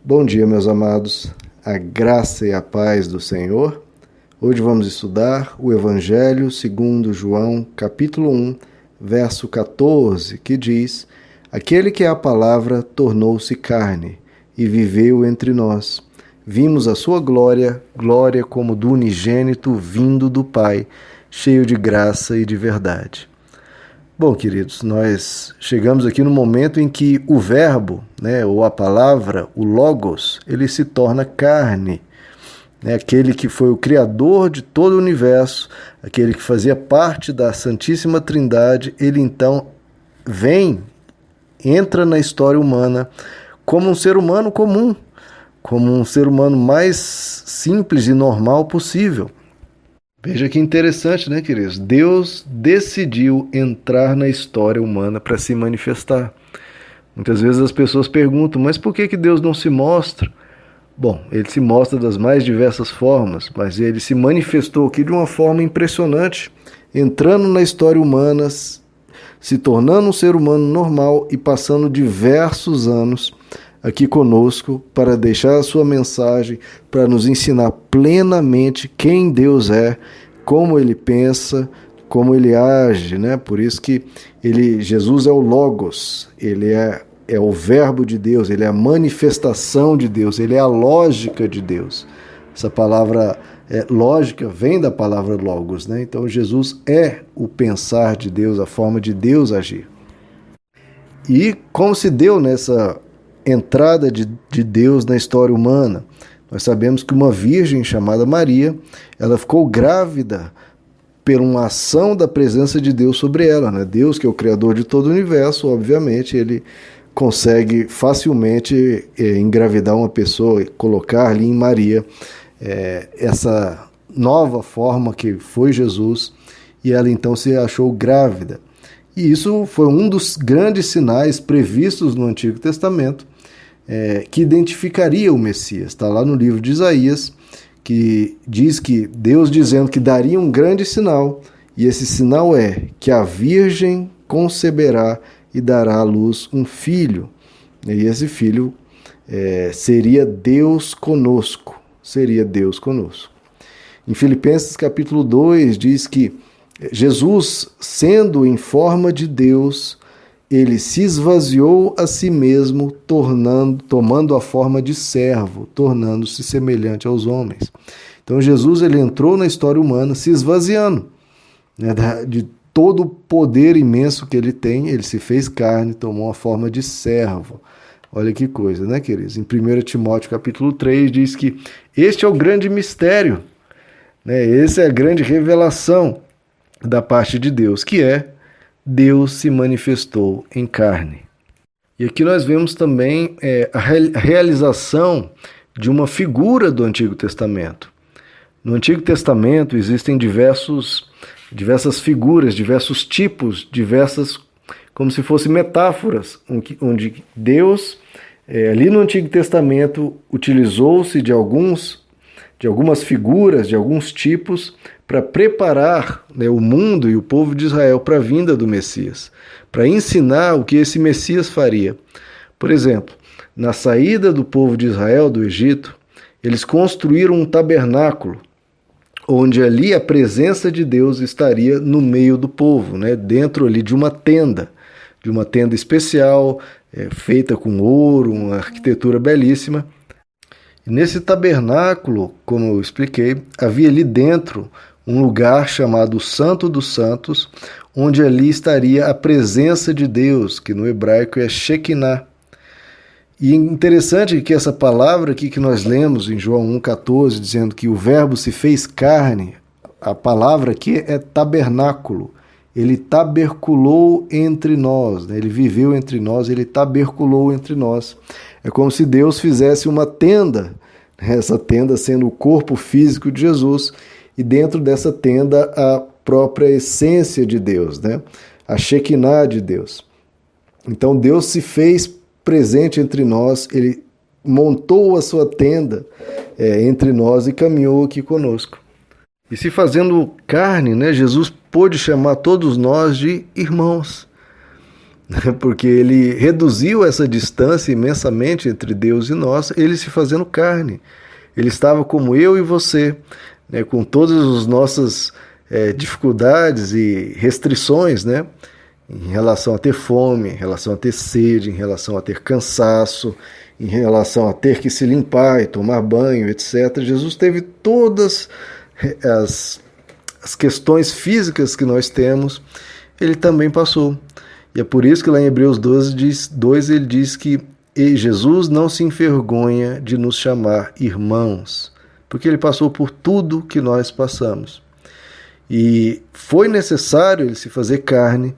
Bom dia, meus amados, a graça e a paz do Senhor. Hoje vamos estudar o Evangelho segundo João, capítulo 1, verso 14, que diz: Aquele que é a palavra tornou-se carne e viveu entre nós. Vimos a sua glória, glória como do unigênito vindo do Pai, cheio de graça e de verdade. Bom, queridos, nós chegamos aqui no momento em que o verbo, ou a palavra, o logos, ele se torna carne. Aquele que foi o criador de todo o universo, aquele que fazia parte da Santíssima Trindade, ele então entra na história humana como um ser humano comum, como um ser humano mais simples e normal possível. Veja que interessante, né, queridos? Deus decidiu entrar na história humana para se manifestar. Muitas vezes as pessoas perguntam, mas por que Deus não se mostra? Bom, ele se mostra das mais diversas formas, mas ele se manifestou aqui de uma forma impressionante, entrando na história humana, se tornando um ser humano normal e passando diversos anos aqui conosco para deixar a sua mensagem, para nos ensinar plenamente quem Deus é, como ele pensa, como ele age, né? Por isso que Jesus é o Logos, ele é o verbo de Deus, ele é a manifestação de Deus, ele é a lógica de Deus. Essa palavra lógica vem da palavra Logos, né? Então Jesus é o pensar de Deus, a forma de Deus agir. E como se deu nessa entrada de Deus na história humana? Nós sabemos que uma virgem chamada Maria, ela ficou grávida por uma ação da presença de Deus sobre ela, né? Deus, que é o criador de todo o universo, obviamente, ele consegue facilmente engravidar uma pessoa e colocar ali em Maria essa nova forma que foi Jesus, e ela então se achou grávida. E isso foi um dos grandes sinais previstos no Antigo Testamento, que identificaria o Messias. Está lá no livro de Isaías, que diz que Deus dizendo que daria um grande sinal, e esse sinal é que a virgem conceberá e dará à luz um filho. E esse filho seria Deus conosco. Seria Deus conosco. Em Filipenses capítulo 2 diz que Jesus, sendo em forma de Deus, ele se esvaziou a si mesmo, tomando a forma de servo, tornando-se semelhante aos homens. Então Jesus ele entrou na história humana se esvaziando, né, de todo o poder imenso que ele tem. Ele se fez carne, tomou a forma de servo. Olha que coisa, né, queridos? Em 1 Timóteo capítulo 3 diz que este é o grande mistério, né? Essa é a grande revelação da parte de Deus, que é Deus se manifestou em carne. E aqui nós vemos também a realização de uma figura do Antigo Testamento. No Antigo Testamento existem diversas figuras, diversos tipos, como se fossem metáforas, onde Deus, ali no Antigo Testamento, utilizou-se de algumas figuras, de alguns tipos, para preparar, o mundo e o povo de Israel para a vinda do Messias, para ensinar o que esse Messias faria. Por exemplo, na saída do povo de Israel do Egito, eles construíram um tabernáculo, onde ali a presença de Deus estaria no meio do povo, dentro ali de uma tenda especial, feita com ouro, uma arquitetura belíssima. E nesse tabernáculo, como eu expliquei, havia ali dentro um lugar chamado Santo dos Santos, onde ali estaria a presença de Deus, que no hebraico é Shekinah. E interessante que essa palavra aqui que nós lemos em João 1,14, dizendo que o verbo se fez carne, a palavra aqui é tabernáculo. Ele taberculou entre nós, ele viveu entre nós, ele taberculou entre nós. É como se Deus fizesse uma tenda, essa tenda sendo o corpo físico de Jesus, e dentro dessa tenda a própria essência de Deus, a Shekinah de Deus. Então Deus se fez presente entre nós, ele montou a sua tenda entre nós e caminhou aqui conosco. E se fazendo carne, Jesus pôde chamar todos nós de irmãos. porque ele reduziu essa distância imensamente entre Deus e nós, ele se fazendo carne. Ele estava como eu e você, né, com todas as nossas dificuldades e restrições, né, em relação a ter fome, em relação a ter sede, em relação a ter cansaço, em relação a ter que se limpar e tomar banho, etc. Jesus teve todas as questões físicas que nós temos, ele também passou. E é por isso que lá em Hebreus 2 ele diz que Jesus não se envergonha de nos chamar irmãos, porque ele passou por tudo que nós passamos. E foi necessário ele se fazer carne,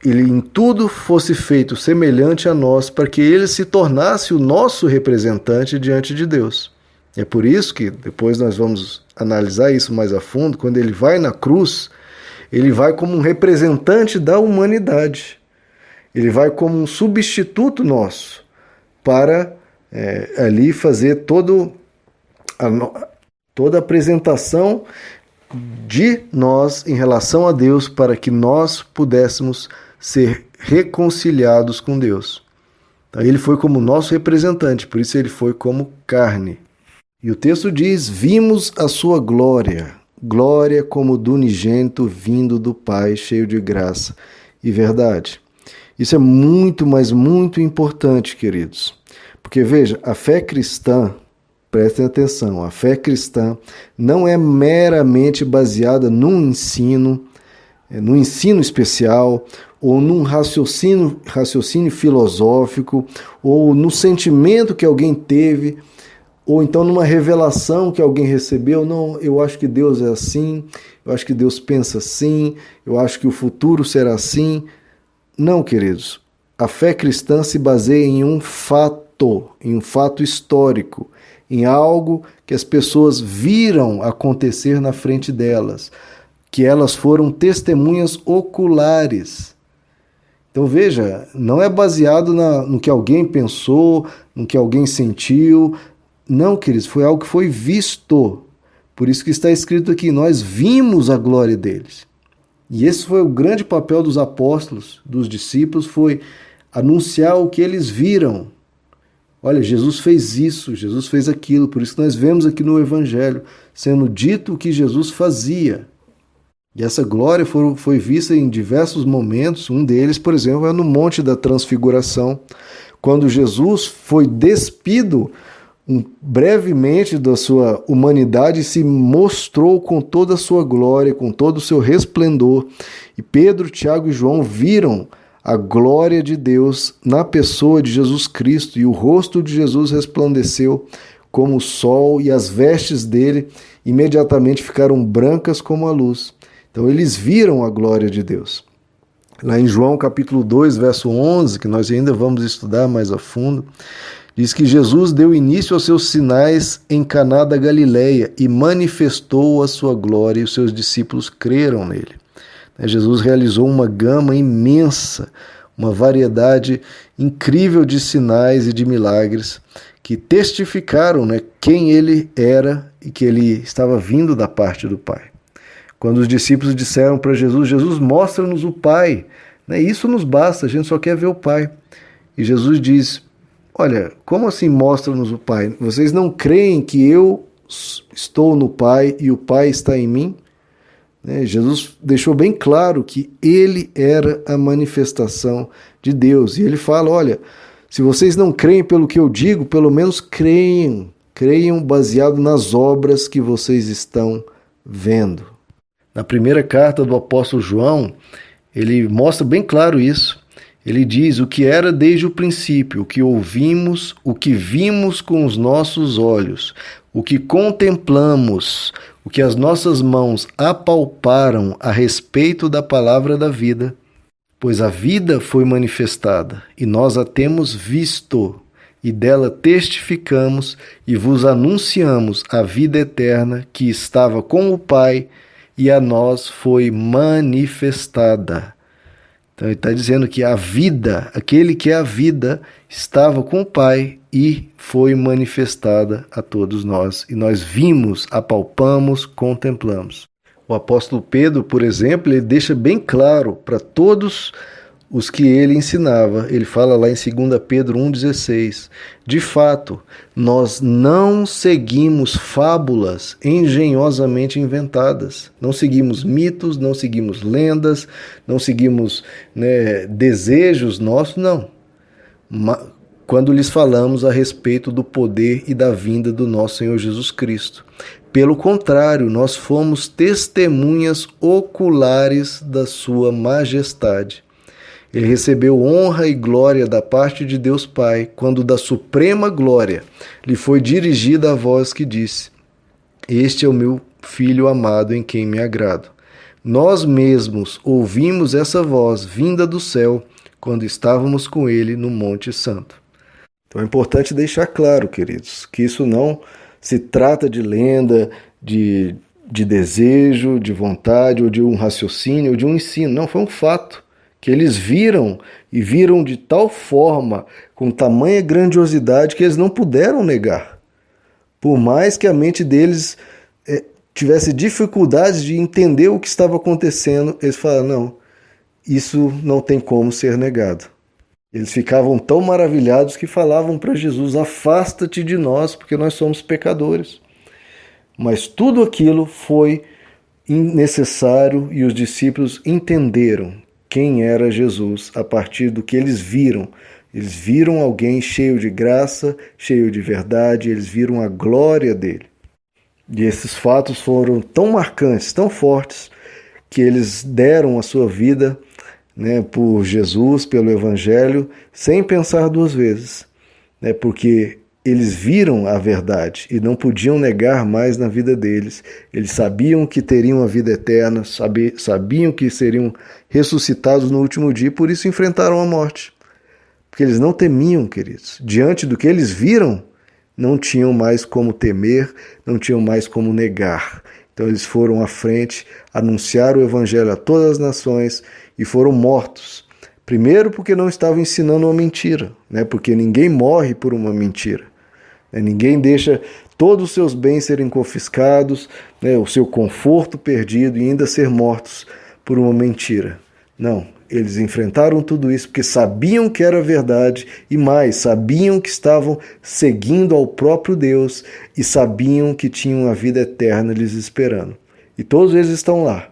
ele em tudo fosse feito semelhante a nós, para que ele se tornasse o nosso representante diante de Deus. E é por isso que depois nós vamos analisar isso mais a fundo, quando ele vai na cruz, ele vai como um representante da humanidade. Ele vai como um substituto nosso para ali fazer toda a apresentação de nós em relação a Deus, para que nós pudéssemos ser reconciliados com Deus. Então, ele foi como nosso representante, por isso ele foi como carne. E o texto diz: vimos a sua glória, glória como do unigênito vindo do Pai, cheio de graça e verdade. Isso é muito, mas muito importante, queridos. Porque, veja, a fé cristã, prestem atenção, a fé cristã não é meramente baseada num ensino especial, ou num raciocínio filosófico, ou no sentimento que alguém teve, ou então numa revelação que alguém recebeu. Não, eu acho que Deus é assim, eu acho que Deus pensa assim, eu acho que o futuro será assim. Não, queridos, a fé cristã se baseia em um fato histórico, em algo que as pessoas viram acontecer na frente delas, que elas foram testemunhas oculares. Então veja, não é baseado no que alguém pensou, no que alguém sentiu. Não, queridos, foi algo que foi visto. Por isso que está escrito aqui: nós vimos a glória deles. E esse foi o grande papel dos apóstolos, dos discípulos, foi anunciar o que eles viram. Olha, Jesus fez isso, Jesus fez aquilo. Por isso que nós vemos aqui no Evangelho sendo dito o que Jesus fazia. E essa glória foi vista em diversos momentos. Um deles, por exemplo, é no Monte da Transfiguração, quando Jesus foi despido brevemente da sua humanidade e se mostrou com toda a sua glória, com todo o seu resplendor. E Pedro, Tiago e João viram a glória de Deus na pessoa de Jesus Cristo, e o rosto de Jesus resplandeceu como o sol, e as vestes dele imediatamente ficaram brancas como a luz. Então eles viram a glória de Deus. Lá em João capítulo 2, verso 11, que nós ainda vamos estudar mais a fundo, diz que Jesus deu início aos seus sinais em Caná da Galileia e manifestou a sua glória, e os seus discípulos creram nele. Jesus realizou uma gama imensa, uma variedade incrível de sinais e de milagres que testificaram, quem ele era e que ele estava vindo da parte do Pai. Quando os discípulos disseram para Jesus: Jesus, mostra-nos o Pai, isso nos basta, a gente só quer ver o Pai. E Jesus diz: olha, como assim mostra-nos o Pai? Vocês não creem que eu estou no Pai e o Pai está em mim? Jesus deixou bem claro que ele era a manifestação de Deus. E ele fala: olha, se vocês não creem pelo que eu digo, pelo menos creiam baseado nas obras que vocês estão vendo. Na primeira carta do apóstolo João, ele mostra bem claro isso. Ele diz: o que era desde o princípio, o que ouvimos, o que vimos com os nossos olhos, o que contemplamos, o que as nossas mãos apalparam a respeito da palavra da vida. Pois a vida foi manifestada, e nós a temos visto, e dela testificamos e vos anunciamos a vida eterna que estava com o Pai e a nós foi manifestada. Então ele está dizendo que a vida, aquele que é a vida, estava com o Pai e foi manifestada a todos nós. E nós vimos, apalpamos, contemplamos. O apóstolo Pedro, por exemplo, ele deixa bem claro para todos os que ele ensinava. Ele fala lá em 2 Pedro 1,16. De fato, nós não seguimos fábulas engenhosamente inventadas. Não seguimos mitos, não seguimos lendas, não seguimos, desejos nossos, não. Quando lhes falamos a respeito do poder e da vinda do nosso Senhor Jesus Cristo. Pelo contrário, nós fomos testemunhas oculares da sua majestade. Ele recebeu honra e glória da parte de Deus Pai, quando da suprema glória lhe foi dirigida a voz que disse: Este é o meu Filho amado em quem me agrado. Nós mesmos ouvimos essa voz vinda do céu quando estávamos com ele no Monte Santo. Então é importante deixar claro, queridos, que isso não se trata de lenda, de desejo, de vontade, ou de um raciocínio, ou de um ensino. Não, foi um fato que eles viram, e viram de tal forma, com tamanha grandiosidade, que eles não puderam negar. Por mais que a mente deles tivesse dificuldades de entender o que estava acontecendo, eles falaram, não, isso não tem como ser negado. Eles ficavam tão maravilhados que falavam para Jesus, afasta-te de nós, porque nós somos pecadores. Mas tudo aquilo foi necessário e os discípulos entenderam quem era Jesus a partir do que eles viram. Eles viram alguém cheio de graça, cheio de verdade, eles viram a glória dele. E esses fatos foram tão marcantes, tão fortes, que eles deram a sua vida por Jesus, pelo Evangelho, sem pensar duas vezes, porque eles viram a verdade e não podiam negar mais na vida deles. Eles sabiam que teriam a vida eterna, sabiam que seriam ressuscitados no último dia, e por isso enfrentaram a morte. Porque eles não temiam, queridos. Diante do que eles viram, não tinham mais como temer, não tinham mais como negar. Então eles foram à frente, anunciaram o Evangelho a todas as nações e foram mortos. Primeiro porque não estavam ensinando uma mentira, porque ninguém morre por uma mentira. Ninguém deixa todos os seus bens serem confiscados, o seu conforto perdido e ainda ser mortos por uma mentira. Não, eles enfrentaram tudo isso porque sabiam que era verdade e mais, sabiam que estavam seguindo ao próprio Deus e sabiam que tinham a vida eterna lhes esperando. E todos eles estão lá.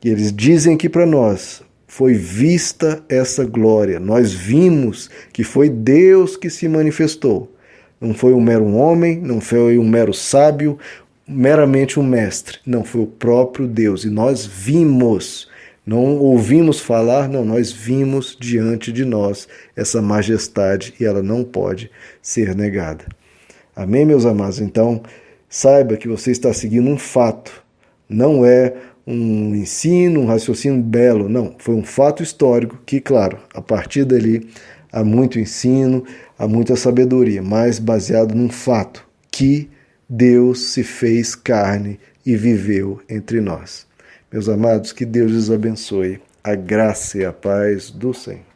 E eles dizem aqui para nós, foi vista essa glória. Nós vimos que foi Deus que se manifestou. Não foi um mero homem, não foi um mero sábio, meramente um mestre. Não, foi o próprio Deus. E nós vimos, não ouvimos falar, não, nós vimos diante de nós essa majestade e ela não pode ser negada. Amém, meus amados? Então, saiba que você está seguindo um fato. Não é um ensino, um raciocínio belo, não. Foi um fato histórico que, claro, a partir dali há muito ensino, há muita sabedoria, mas baseado num fato, que Deus se fez carne e viveu entre nós. Meus amados, que Deus lhes abençoe. A graça e a paz do Senhor.